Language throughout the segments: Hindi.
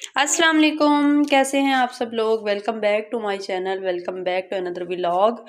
अस्सलाम वालेकुम, कैसे हैं आप सब लोग। Welcome back to my channel, welcome back to another vlog.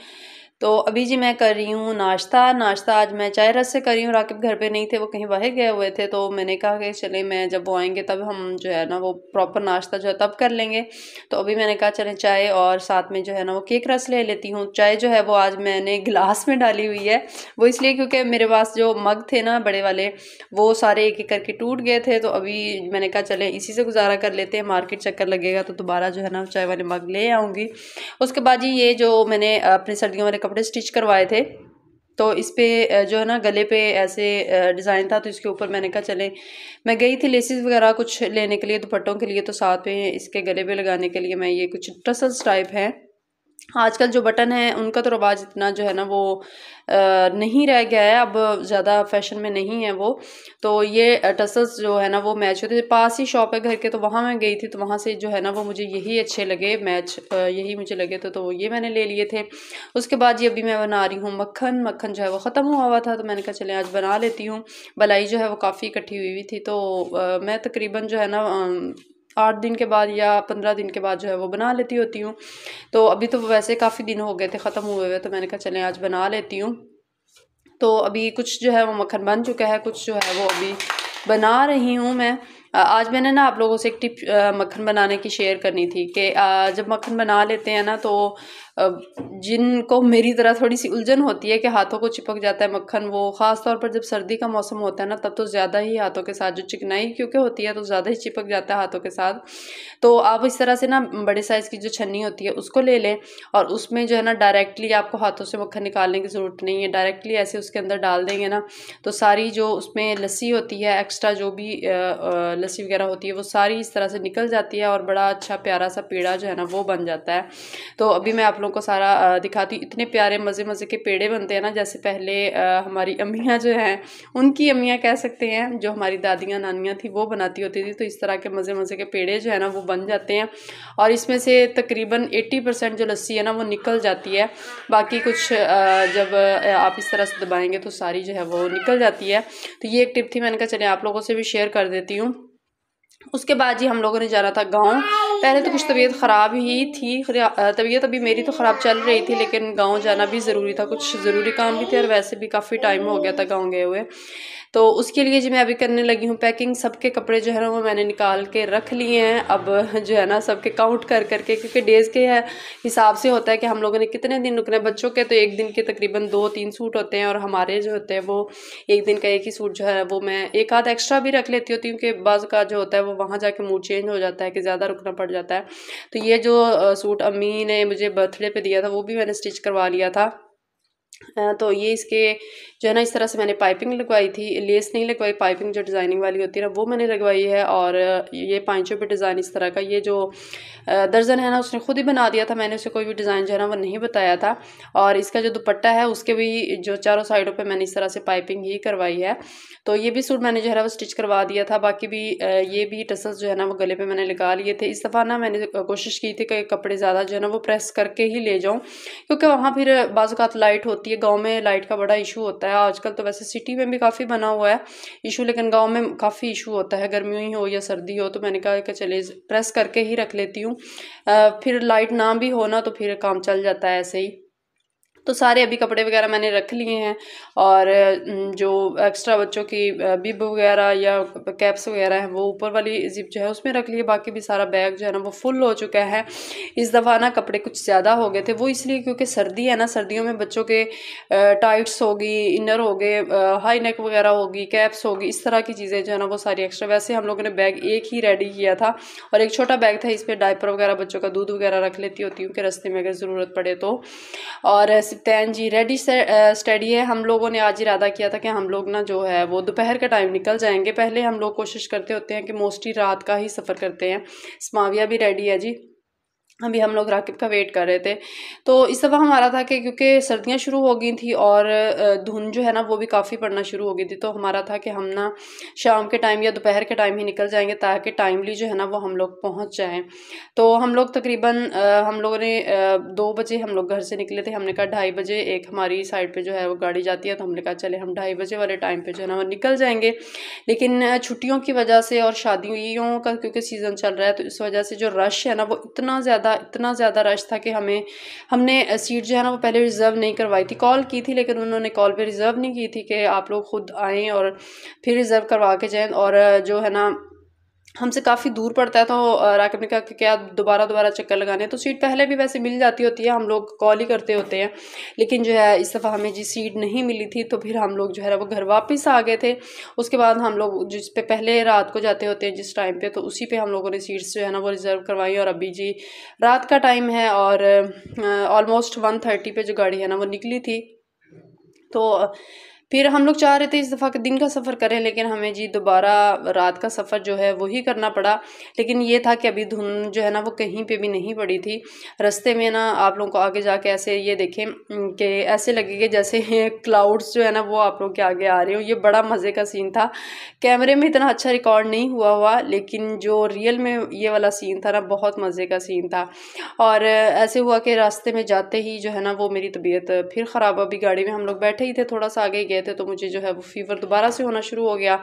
तो अभी जी मैं कर रही हूँ नाश्ता आज मैं चाय रस से कर रही हूँ। राकिब घर पे नहीं थे, वो कहीं बाहर गए हुए थे, तो मैंने कहा कि चले मैं जब वो आएंगे तब हम जो है ना वो प्रॉपर नाश्ता जो है तब कर लेंगे। तो अभी मैंने कहा चलें चाय और साथ में जो है ना वो केक रस ले लेती हूँ। चाय जो है वो आज मैंने गिलास में डाली हुई है, वो इसलिए क्योंकि मेरे पास जो मग थे ना बड़े वाले, वो सारे एक एक करके टूट गए थे। तो अभी मैंने कहा चलें इसी से गुजारा कर लेते हैं, मार्केट चक्कर लगेगा तो दोबारा जो है ना चाय वाले मग ले आऊँगी। उसके बाद जी ये जो मैंने अपने सर्दियों वाले कपड़े स्टिच करवाए थे, तो इस पे जो है ना गले पे ऐसे डिज़ाइन था, तो इसके ऊपर मैंने कहा चलें मैं गई थी लेसिस वगैरह कुछ लेने के लिए दुपट्टों के लिए, तो साथ में इसके गले पे लगाने के लिए मैं ये कुछ टसल्स टाइप हैं। आजकल जो बटन है उनका तो रवाज इतना जो है ना वो नहीं रह गया है, अब ज़्यादा फैशन में नहीं है वो। तो ये टसल्स जो है ना वो मैच होते थे, पास ही शॉप है घर के, तो वहाँ मैं गई थी, तो वहाँ से जो है ना वो मुझे यही अच्छे लगे, मैच यही मुझे लगे, तो ये मैंने ले लिए थे। उसके बाद ये अभी मैं बना रही हूँ मक्खन। मक्खन जो है वो ख़त्म हुआ था, तो मैंने कहा चले आज बना लेती हूँ। मलाई जो है वो काफ़ी इकट्ठी हुई थी, तो मैं तकरीबन जो है ना 8 दिन के बाद या 15 दिन के बाद जो है वो बना लेती होती हूँ। तो अभी तो वैसे काफ़ी दिन हो गए थे ख़त्म हुए हुए, तो मैंने कहा चलें आज बना लेती हूँ। तो अभी कुछ जो है वो मक्खन बन चुका है, कुछ जो है वो अभी बना रही हूँ मैं। आज मैंने ना आप लोगों से एक टिप मक्खन बनाने की शेयर करनी थी कि जब मक्खन बना लेते हैं ना, तो जिनको मेरी तरह थोड़ी सी उलझन होती है कि हाथों को चिपक जाता है मक्खन, वो ख़ास तौर पर जब सर्दी का मौसम होता है ना, तब तो ज़्यादा ही हाथों के साथ जो चिकनाई क्योंकि होती है तो ज़्यादा ही चिपक जाता है हाथों के साथ। तो आप इस तरह से ना बड़े साइज़ की जो छन्नी होती है उसको ले लें, और उसमें जो है ना डायरेक्टली आपको हाथों से मक्खन निकालने की ज़रूरत नहीं है, डायरेक्टली ऐसे उसके अंदर डाल देंगे ना, तो सारी जो उसमें लस्सी होती है, एक्स्ट्रा जो भी लस्सी वगैरह होती है, वो सारी इस तरह से निकल जाती है और बड़ा अच्छा प्यारा सा पेड़ा जो है ना वो बन जाता है। तो अभी मैं आप लोगों को सारा दिखाती हूँ। इतने प्यारे मज़े मज़े के पेड़े बनते हैं ना, जैसे पहले हमारी अम्मियाँ जो हैं, उनकी अम्मियाँ कह सकते हैं, जो हमारी दादियाँ नानियाँ थी वो बनाती होती थी। तो इस तरह के मज़े मज़े के पेड़े जो है ना वो बन जाते हैं, और इसमें से तकरीबन 80% जो लस्सी है ना वो निकल जाती है। बाकी कुछ जब आप इस तरह से दबाएंगे तो सारी जो है वो निकल जाती है। तो ये एक टिप थी, मैंने कहा चलिए आप लोगों से भी शेयर कर देती हूँ। उसके बाद जी हम लोगों ने जाना था गाँव। पहले तो कुछ तबीयत ख़राब ही थी, तबीयत अभी मेरी तो ख़राब चल रही थी, लेकिन गाँव जाना भी ज़रूरी था, कुछ ज़रूरी काम भी थे, और वैसे भी काफ़ी टाइम हो गया था गाँव गए हुए। तो उसके लिए जी मैं अभी करने लगी हूँ पैकिंग। सबके कपड़े जो है ना वो मैंने निकाल के रख लिए हैं, अब जो है ना सबके काउंट कर करके, क्योंकि डेज़ के हिसाब से होता है कि हम लोगों ने कितने दिन रुकना है। बच्चों के तो एक दिन के तकरीबन 2-3 सूट होते हैं, और हमारे जो होते हैं वो एक दिन का एक ही सूट जो है वो मैं एक आध एक्स्ट्रा भी रख लेती होती हूँ, कि बाज़ का जो होता है वो वहाँ जाके मूड चेंज हो जाता है कि ज़्यादा रुकना पड़ जाता है। तो ये जो सूट अम्मी ने मुझे बर्थडे पे दिया था वो भी मैंने स्टिच करवा लिया था। तो ये इसके जो है ना इस तरह से मैंने पाइपिंग लगवाई थी, लेस नहीं लगवाई, पाइपिंग जो डिज़ाइनिंग वाली होती है ना वो मैंने लगवाई है। और ये पांचों पे डिज़ाइन इस तरह का, ये जो दर्जन है ना उसने खुद ही बना दिया था, मैंने उसे कोई भी डिज़ाइन जो है ना वो नहीं बताया था। और इसका जो दुपट्टा है उसके भी जो चारों साइडों पे मैंने इस तरह से पाइपिंग ही करवाई है। तो ये भी सूट मैंने जो है ना वो स्टिच करवा दिया था। बाकी भी ये भी टसल्स जो है ना वो गले पे मैंने लगा लिए थे। इस दफ़ा ना मैंने कोशिश की थी कि कपड़े ज़्यादा जो है ना वो प्रेस करके ही ले जाऊँ, क्योंकि वहाँ फिर बाज़ लाइट होती है, गाँव में लाइट का बड़ा इशू होता है। आजकल तो वैसे सिटी में भी काफ़ी बना हुआ है इशू, लेकिन गाँव में काफ़ी इशू होता है, गर्मी ही हो या सर्दी हो। तो मैंने कहा कि चले प्रेस करके ही रख लेती हूँ, फिर लाइट ना भी हो ना तो फिर काम चल जाता है ऐसे ही। तो सारे अभी कपड़े वगैरह मैंने रख लिए हैं, और जो एक्स्ट्रा बच्चों की बिब वगैरह या कैप्स वगैरह हैं वो ऊपर वाली जिप जो है उसमें रख लिए। बाकी भी सारा बैग जो है ना वो फुल हो चुका है। इस दफ़ा ना कपड़े कुछ ज़्यादा हो गए थे, वो इसलिए क्योंकि सर्दी है ना, सर्दियों में बच्चों के टाइट्स होगी, इनर हो गए, हाई नेक वगैरह होगी, कैप्स होगी, इस तरह की चीज़ें जो है ना वो सारी एक्स्ट्रा। वैसे हम लोगों ने बैग एक ही रेडी किया था, और एक छोटा बैग था, इस पर डायपर वगैरह बच्चों का दूध वगैरह रख लेती होती हूँ कि रास्ते में अगर ज़रूरत पड़े तो। और सिप्तान जी रेडी स्टडी है। हम लोगों ने आज इरादा किया था कि हम लोग ना जो है वो दोपहर का टाइम निकल जाएंगे। पहले हम लोग कोशिश करते होते हैं कि मोस्टली रात का ही सफ़र करते हैं। स्माविया भी रेडी है जी, अभी हम लोग राकिब का वेट कर रहे थे। तो इस दफ़ा हमारा था कि क्योंकि सर्दियाँ शुरू हो गई थी और धुंध जो है ना वो भी काफ़ी पड़ना शुरू हो गई थी, तो हमारा था कि हम ना शाम के टाइम या दोपहर के टाइम ही निकल जाएंगे ताकि टाइमली जो है ना वो हम लोग पहुंच जाएं। तो हम लोग तकरीबन हम लोगों ने 2 बजे हम लोग घर से निकले थे। हमने कहा 2:30 बजे एक हमारी साइड पे जो है वो गाड़ी जाती है, तो हमने कहा चले हम 2:30 बजे वाले टाइम पे जो है ना वो निकल जाएंगे। लेकिन छुट्टियों की वजह से और शादियों का क्योंकि सीज़न चल रहा है, तो इस वजह से जो रश है ना वो इतना ज़्यादा रश था कि हमने सीट जो है ना वो पहले रिज़र्व नहीं करवाई थी। कॉल की थी लेकिन उन्होंने कॉल पे रिज़र्व नहीं की थी कि आप लोग खुद आएँ और फिर रिज़र्व करवा के जाएँ। और जो है ना हमसे काफ़ी दूर पड़ता है, तो राकिब ने कहा कि क्या दोबारा चक्कर लगाने हैं, तो सीट पहले भी वैसे मिल जाती होती है, हम लोग कॉल ही करते होते हैं। लेकिन जो है इस दफ़ा हमें जी सीट नहीं मिली थी, तो फिर हम लोग जो है वो घर वापस आ गए थे। उसके बाद हम लोग जिस पे पहले रात को जाते होते हैं जिस टाइम पे, तो उसी पे हम लोगों ने सीट्स जो है ना वो रिज़र्व करवाई। और अभी जी रात का टाइम है और ऑलमोस्ट 1:30 पे जो गाड़ी है ना वो निकली थी। तो फिर हम लोग चाह रहे थे इस दफ़ा के दिन का सफ़र करें, लेकिन हमें जी दोबारा रात का सफ़र जो है वही करना पड़ा। लेकिन ये था कि अभी धुंध जो है ना वो कहीं पे भी नहीं पड़ी थी। रास्ते में ना आप लोगों को आगे जाके ऐसे ये देखें कि ऐसे लगेगा जैसे क्लाउड्स जो है ना वो आप लोग के आगे आ रहे हो। ये बड़ा मज़े का सीन था। कैमरे में इतना अच्छा रिकॉर्ड नहीं हुआ, लेकिन जो रियल में ये वाला सीन था ना बहुत मज़े का सीन था। और ऐसे हुआ कि रास्ते में जाते ही जो है ना वो मेरी तबीयत फिर ख़राब। अभी गाड़ी में हम लोग बैठे ही थे, थोड़ा सा आगे गए थे, तो मुझे जो है वो फ़ीवर दोबारा से होना शुरू हो गया।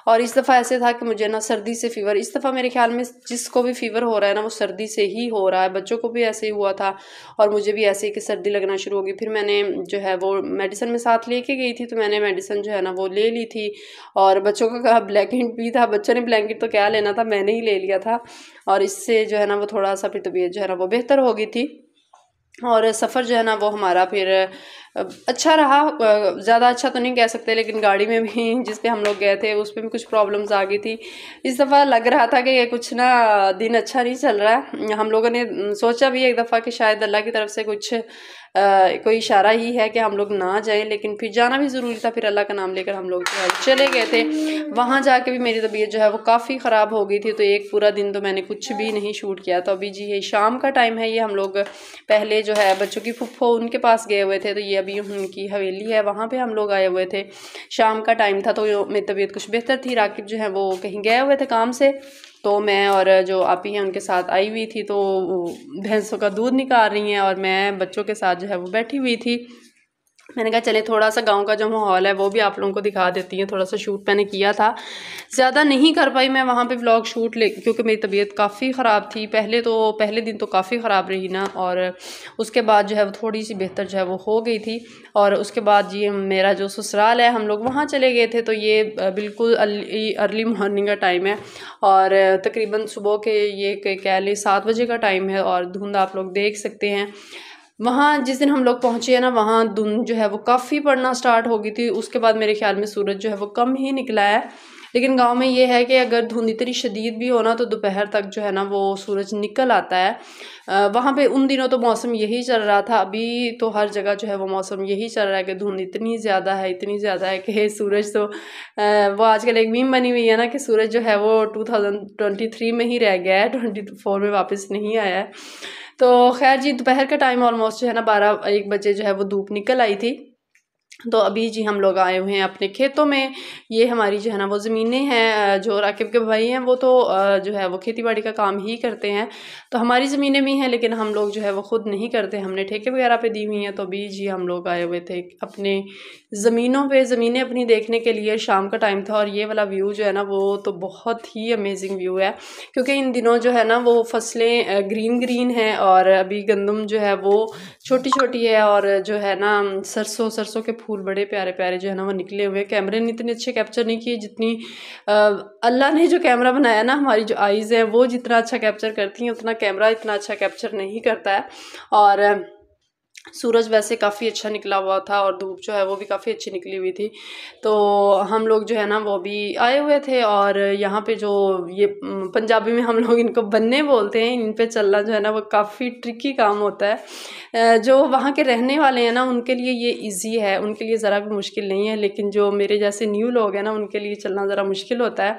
और इस दफ़ा ऐसे था कि मुझे ना सर्दी से फ़ीवर, इस दफ़ा मेरे ख्याल में जिसको भी फ़ीवर हो रहा है ना वो सर्दी से ही हो रहा है। बच्चों को भी ऐसे ही हुआ था और मुझे भी ऐसे ही कि सर्दी लगना शुरू हो गई। फिर मैंने जो है वो मेडिसिन में साथ लेके गई थी, तो मैंने मेडिसिन जो है ना वो ले ली थी। और बच्चों का ब्लैंकेट भी था, बच्चों ने ब्लैंकेट तो क्या लेना था, मैंने ही ले लिया था। और इससे जो है ना वो थोड़ा सा फिर तबीयत जो है ना वो बेहतर हो गई थी। और सफ़र जो है ना वो हमारा फिर अच्छा रहा। ज़्यादा अच्छा तो नहीं कह सकते, लेकिन गाड़ी में भी जिस पे हम लोग गए थे उस पे भी कुछ प्रॉब्लम्स आ गई थी। इस दफ़ा लग रहा था कि ये कुछ ना दिन अच्छा नहीं चल रहा है। हम लोगों ने सोचा भी एक दफ़ा कि शायद अल्लाह की तरफ से कुछ कोई इशारा ही है कि हम लोग ना जाएं, लेकिन फिर जाना भी ज़रूरी था। फिर अल्लाह का नाम लेकर हम लोग जो है चले गए थे। वहाँ जाके भी मेरी तबीयत जो है वो काफ़ी ख़राब हो गई थी, तो एक पूरा दिन तो मैंने कुछ भी नहीं शूट किया। तो अभी जी ये शाम का टाइम है, ये हम लोग पहले जो है बच्चों की फुफ्फो उनके पास गए हुए थे, तो ये अभी उनकी हवेली है वहाँ पे हम लोग आए हुए थे। शाम का टाइम था तो मेरी तबीयत कुछ बेहतर थी। राकिब जो है वो कहीं गए हुए थे काम से, तो मैं और जो आपी हैं उनके साथ आई हुई थी। तो भैंसों का दूध निकाल रही हैं और मैं बच्चों के साथ जो है वो बैठी हुई थी। मैंने कहा चले थोड़ा सा गांव का जो माहौल है वो भी आप लोगों को दिखा देती हैं। थोड़ा सा शूट मैंने किया था, ज़्यादा नहीं कर पाई मैं वहाँ पे व्लॉग शूट, क्योंकि मेरी तबीयत काफ़ी ख़राब थी। पहले दिन तो काफ़ी ख़राब रही ना, और उसके बाद जो है वो थोड़ी सी बेहतर जो है वो हो गई थी। और उसके बाद जी मेरा जो ससुराल है हम लोग वहाँ चले गए थे। तो ये बिल्कुल अर्ली मॉर्निंग का टाइम है और तकरीबन सुबह के ये कह लें 7 बजे का टाइम है और धुंध आप लोग देख सकते हैं। वहाँ जिस दिन हम लोग पहुँचे हैं ना वहाँ धुंध जो है वो काफ़ी पड़ना स्टार्ट हो गई थी। उसके बाद मेरे ख्याल में सूरज जो है वो कम ही निकला है। लेकिन गांव में ये है कि अगर धुंध इतनी शदीद भी हो ना तो दोपहर तक जो है ना वो सूरज निकल आता है। वहाँ पे उन दिनों तो मौसम यही चल रहा था। अभी तो हर जगह जो है वो मौसम यही चल रहा है कि धुंध इतनी ज़्यादा है कि सूरज तो वो आजकल एक मीम बनी हुई है ना कि सूरज जो है वो 2023 में ही रह गया है, 24 में वापस नहीं आया है। तो खैर जी दोपहर का टाइम ऑलमोस्ट जो है ना 12-1 बजे जो है वो धूप निकल आई थी। तो अभी जी हम लोग आए हुए हैं अपने खेतों में। ये हमारी जो है ना वो ज़मीनें हैं। जो राकिब के भाई हैं वो तो जो है वो खेती बाड़ी का काम ही करते हैं, तो हमारी ज़मीनें भी हैं, लेकिन हम लोग जो है वो ख़ुद नहीं करते, हमने ठेके वगैरह पे दी हुई हैं। तो अभी जी हम लोग आए हुए थे अपने ज़मीनों पे, ज़मीनें अपनी देखने के लिए। शाम का टाइम था और ये वाला व्यू जो है ना वो तो बहुत ही अमेजिंग व्यू है, क्योंकि इन दिनों जो है ना वो फसलें ग्रीन ग्रीन हैं और अभी गंदम जो है वो छोटी छोटी है और जो है ना सरसों के फूल बड़े प्यारे प्यारे जो है ना वो निकले हुए। कैमरे ने इतने अच्छे कैप्चर नहीं किए जितनी अल्लाह ने जो कैमरा बनाया ना, हमारी जो आईज़ है वो जितना अच्छा कैप्चर करती हैं उतना कैमरा इतना अच्छा कैप्चर नहीं करता है। और सूरज वैसे काफ़ी अच्छा निकला हुआ था और धूप जो है वो भी काफ़ी अच्छी निकली हुई थी। तो हम लोग जो है ना वो भी आए हुए थे और यहाँ पे जो ये पंजाबी में हम लोग इनको बन्ने बोलते हैं, इन पे चलना जो है ना वो काफ़ी ट्रिकी काम होता है। जो वहाँ के रहने वाले हैं ना उनके लिए ये इजी है, उनके लिए ज़रा भी मुश्किल नहीं है, लेकिन जो मेरे जैसे न्यू लोग हैं ना उनके लिए चलना ज़रा मुश्किल होता है।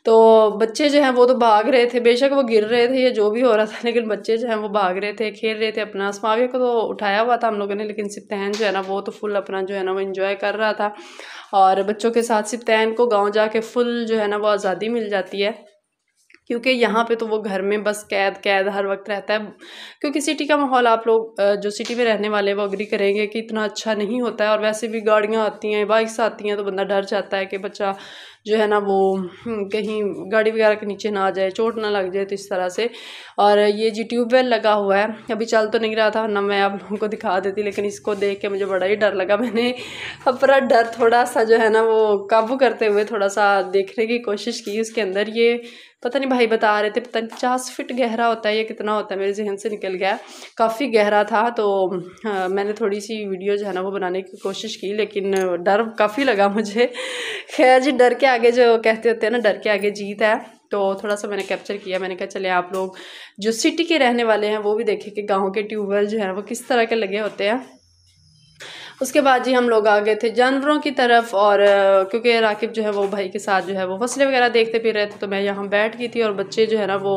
तो बच्चे जो हैं वो तो भाग रहे थे, बेशक वो गिर रहे थे या जो भी हो रहा था, लेकिन बच्चे जो हैं वो भाग रहे थे, खेल रहे थे अपना। अस्माविया को तो उठाया हुआ था हम लोगों ने, लेकिन सिप्तैन जो है ना वो तो फुल अपना जो है ना वो इंजॉय कर रहा था। और बच्चों के साथ सिप्तैन को गाँव जाके फुल जो है ना वो आज़ादी मिल जाती है, क्योंकि यहाँ पे तो वो घर में बस कैद हर वक्त रहता है। क्योंकि सिटी का माहौल आप लोग जो सिटी में रहने वाले वो अग्री करेंगे कि इतना अच्छा नहीं होता है। और वैसे भी गाड़ियाँ आती हैं, बाइक्स आती हैं, तो बंदा डर जाता है कि बच्चा जो है ना वो कहीं गाड़ी वगैरह के नीचे ना आ जाए, चोट ना लग जाए, तो इस तरह से। और ये जी ट्यूबवेल लगा हुआ है, अभी चल तो नहीं रहा था वरना मैं आप लोगों को दिखा देती, लेकिन इसको देख के मुझे बड़ा ही डर लगा। मैंने अपना डर थोड़ा सा जो है ना वो काबू करते हुए थोड़ा सा देखने की कोशिश की। उसके अंदर ये पता नहीं भाई बता रहे थे, पता नहीं 50 फीट गहरा होता है या कितना होता है, मेरे जहन से निकल गया, काफ़ी गहरा था। तो मैंने थोड़ी सी वीडियो जो है ना वो बनाने की कोशिश की, लेकिन डर काफ़ी लगा मुझे। खैर जी, डर के आगे जो कहते होते हैं ना, डर के आगे जीत है। तो थोड़ा सा मैंने कैप्चर किया, मैंने कहा चले आप लोग जो सिटी के रहने वाले हैं वो भी देखें कि गाँव के ट्यूबवेल जो है वो किस तरह के लगे होते हैं। उसके बाद जी हम लोग आ गए थे जानवरों की तरफ। और क्योंकि राकिब जो है वो भाई के साथ जो है वो फसलें वगैरह देखते फिर रहे थे, तो मैं यहाँ बैठ गई थी और बच्चे जो है ना वो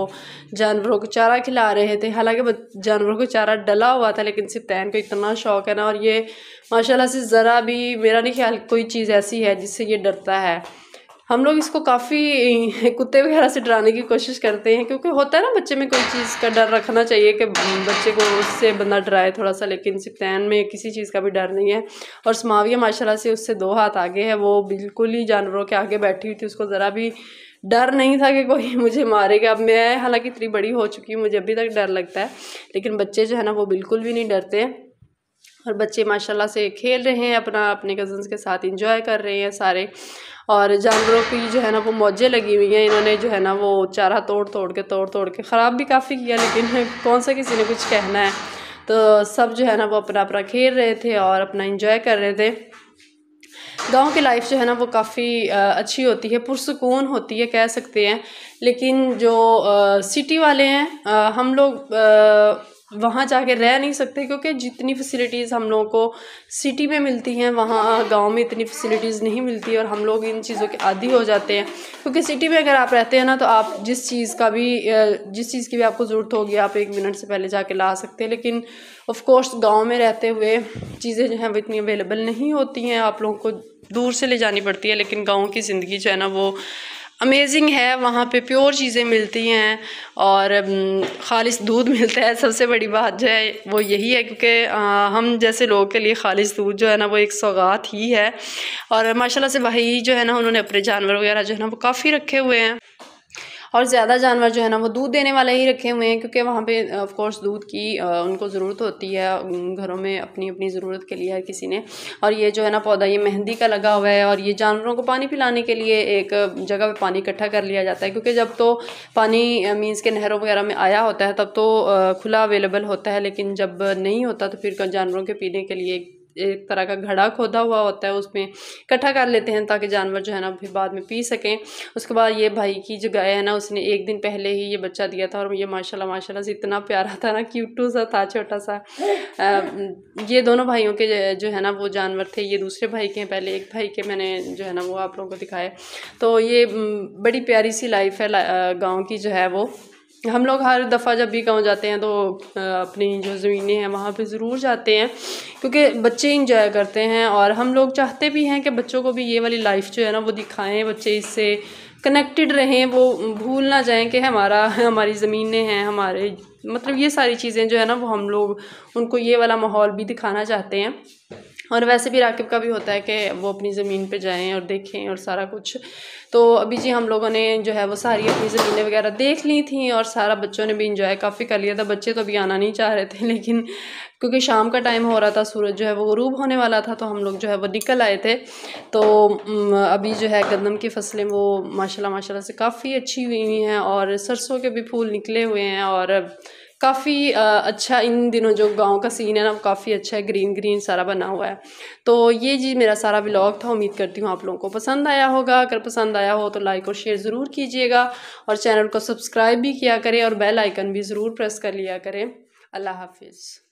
जानवरों को चारा खिला रहे थे। हालांकि जानवरों को चारा डला हुआ था, लेकिन सिप्तैन को इतना शौक है ना, और ये माशाल्लाह से ज़रा भी मेरा नहीं ख्याल कोई चीज़ ऐसी है जिससे ये डरता है। हम लोग इसको काफ़ी कुत्ते वगैरह से डराने की कोशिश करते हैं, क्योंकि होता है ना बच्चे में कोई चीज़ का डर रखना चाहिए कि बच्चे को उससे बंदा डराए थोड़ा सा, लेकिन सिप्तैन में किसी चीज़ का भी डर नहीं है। और अस्माविया माशाल्लाह से उससे 2 हाथ आगे है, वो बिल्कुल ही जानवरों के आगे बैठी हुई थी, उसको ज़रा भी डर नहीं था कि कोई मुझे मारेगा। अब मैं हालांकि इतनी बड़ी हो चुकी हूँ, मुझे अभी तक डर लगता है, लेकिन बच्चे जो है ना वो बिल्कुल भी नहीं डरते। और बच्चे माशाल्लाह से खेल रहे हैं अपना, अपने कज़न्स के साथ इंजॉय कर रहे हैं सारे। और जानवरों की जो है ना वो मौजें लगी हुई हैं, इन्होंने जो है ना वो चारा तोड़ तोड़ के ख़राब भी काफ़ी किया, लेकिन कौन सा किसी ने कुछ कहना है। तो सब जो है ना वो अपना अपना खेल रहे थे और अपना इंजॉय कर रहे थे। गांव की लाइफ जो है ना वो काफ़ी अच्छी होती है, पुरसुकून होती है कह सकते हैं। लेकिन जो सिटी वाले हैं, हम लोग वहाँ जाके रह नहीं सकते, क्योंकि जितनी फैसिलिटीज़ हम लोगों को सिटी में मिलती हैं वहाँ गांव में इतनी फैसिलिटीज़ नहीं मिलती, और हम लोग इन चीज़ों के आदी हो जाते हैं। क्योंकि सिटी में अगर आप रहते हैं ना, तो आप जिस चीज़ की भी आपको ज़रूरत होगी आप 1 मिनट से पहले जाके ला सकते हैं। लेकिन ऑफ कोर्स गाँव में रहते हुए चीज़ें जो हैं वो इतनी अवेलेबल नहीं होती हैं, आप लोगों को दूर से ले जानी पड़ती है। लेकिन गाँव की ज़िंदगी जो है ना वो अमेजिंग है, वहाँ पे प्योर चीज़ें मिलती हैं और ख़ालिस दूध मिलता है। सबसे बड़ी बात जो है वो यही है, क्योंकि हम जैसे लोगों के लिए ख़ालिस दूध जो है ना वो एक सौगात ही है। और माशाल्लाह से भाई जो है ना उन्होंने अपने जानवर वगैरह जो है ना वो काफ़ी रखे हुए हैं, और ज़्यादा जानवर जो है ना वो दूध देने वाले ही रखे हुए हैं, क्योंकि वहाँ पे ऑफ कोर्स दूध की उनको ज़रूरत होती है घरों में अपनी अपनी ज़रूरत के लिए हर किसी ने। और ये जो है ना पौधा ये मेहंदी का लगा हुआ है, और ये जानवरों को पानी पिलाने के लिए एक जगह पे पानी इकट्ठा कर लिया जाता है, क्योंकि जब तो पानी मीन्स के नहरों वगैरह में आया होता है तब तो खुला अवेलेबल होता है, लेकिन जब नहीं होता तो फिर जानवरों के पीने के लिए एक तरह का घड़ा खोदा हुआ होता है, उसमें इकट्ठा कर लेते हैं ताकि जानवर जो है ना फिर बाद में पी सकें। उसके बाद ये भाई की जो गाय है ना, उसने 1 दिन पहले ही ये बच्चा दिया था, और ये माशाल्लाह से इतना प्यारा था ना, क्यूटू सा था, छोटा सा। ये दोनों भाइयों के जो है ना वो जानवर थे, ये दूसरे भाई के हैं, पहले एक भाई के मैंने जो है ना वो आप लोगों को दिखाए। तो ये बड़ी प्यारी सी लाइफ है गाँव की जो है वो। हम लोग हर दफ़ा जब भी गाँव जाते हैं तो अपनी जो ज़मीनें हैं वहाँ पे ज़रूर जाते हैं, क्योंकि बच्चे इंजॉय करते हैं, और हम लोग चाहते भी हैं कि बच्चों को भी ये वाली लाइफ जो है ना वो दिखाएं, बच्चे इससे कनेक्टेड रहें, वो भूल ना जाएं कि हमारी ज़मीनें हैं, हमारे मतलब ये सारी चीज़ें जो है ना वो हम लोग उनको ये वाला माहौल भी दिखाना चाहते हैं। और वैसे भी राकिब का भी होता है कि वो अपनी ज़मीन पे जाएं और देखें और सारा कुछ। तो अभी जी हम लोगों ने जो है वो सारी अपनी ज़मीनें वगैरह देख ली थी, और सारा बच्चों ने भी इंजॉय काफ़ी कर लिया था। बच्चे तो अभी आना नहीं चाह रहे थे, लेकिन क्योंकि शाम का टाइम हो रहा था, सूरज जो है वो ग़ुरूब होने वाला था, तो हम लोग जो है वो निकल आए थे। तो अभी जो है गंदम की फसलें वो माशाल्लाह से काफ़ी अच्छी हुई हैं, और सरसों के भी फूल निकले हुए हैं, और काफ़ी अच्छा इन दिनों जो गांव का सीन है ना वो काफ़ी अच्छा है, ग्रीन ग्रीन सारा बना हुआ है। तो ये जी मेरा सारा व्लॉग था, उम्मीद करती हूँ आप लोगों को पसंद आया होगा। अगर पसंद आया हो तो लाइक और शेयर ज़रूर कीजिएगा, और चैनल को सब्सक्राइब भी किया करें, और बेल आइकन भी ज़रूर प्रेस कर लिया करें। अल्लाह हाफिज़।